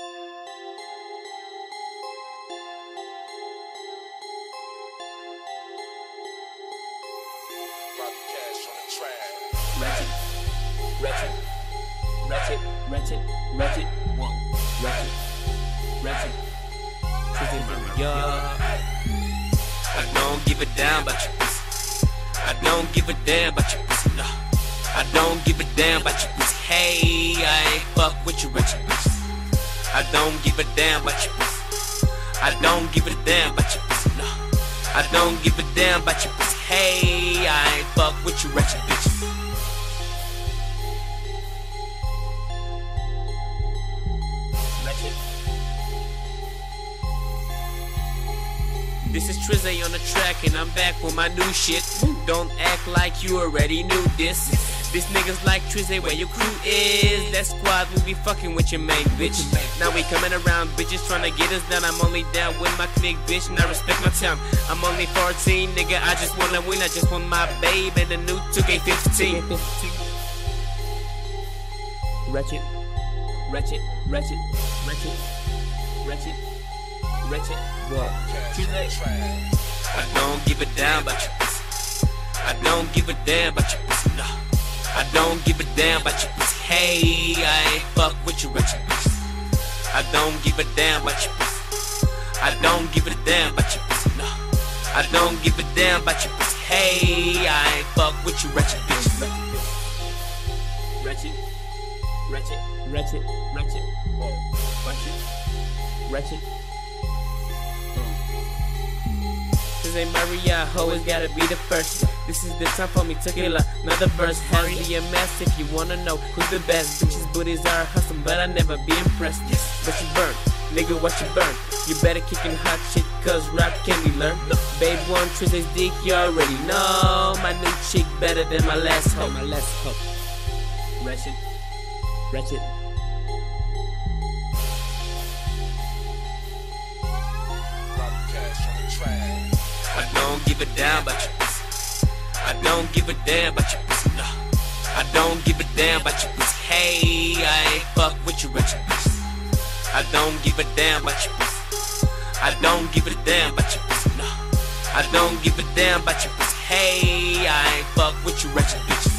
Robbie Cash on the track. Ratchet, Ratchet, Ratchet, Ratchet, Ratchet, one, Ratchet, Ratchet, Trizzay, I don't give a damn about your pussy. I don't give a damn about your pussy, no. I don't give a damn about your pussy. Hey, I ain't fuck with you, Ratchet bitches. I don't give a damn about your pussy. I don't give a damn about your pussy, no. I don't give a damn about your pussy. Hey, I ain't fuck with you, Ratchet bitches. This is Trizzay on the track, and I'm back with my new shit. Don't act like you already knew this. These niggas like Trizzay, where your crew is. That squad will be fucking with your main bitch. Now we coming around, bitches tryna get us down. I'm only down with my clique, bitch, and I respect my time. I'm only 14, nigga, I just wanna win. I just want my babe and the new 2K15. Ratchet, Ratchet, Ratchet, Ratchet, Ratchet, Ratchet, what? I don't give a damn about your pussy. I don't give a damn about your pussy, no. I don't give a damn about your pussy. Hey, I ain't fuck with you, Ratchet bitches. I don't give a damn about your pussy. I don't give a damn about your pussy, no. I don't give a damn about your pussy. Hey, I ain't fuck with you, Ratchet bitches. Ratchet, Ratchet, Ratchet, Ratchet, Ratchet, Ratchet. Trizzay Maria, always gotta be the first. This is the time for me to kill another verse. Hurry a mess if you wanna know who's the best. Bitches' booties are hustling, but I never be impressed. But you burn, nigga, what you burn? You better kickin' hot shit, cause rap can be learned. Babe one Trizzay's dick, you already know. My new chick better than my last hoe. Ratchet, Ratchet. Robbie Cash on the track. I don't give a damn about your pussy. I don't give a damn about your pussy, no. I don't give a damn about your pussy. Hey, I ain't fuck with you, Ratchet bitches. I don't give a damn about your pussy. I don't give a damn about your pussy, no. I don't give a damn about your pussy. Hey, I ain't fuck with you, Ratchet bitches.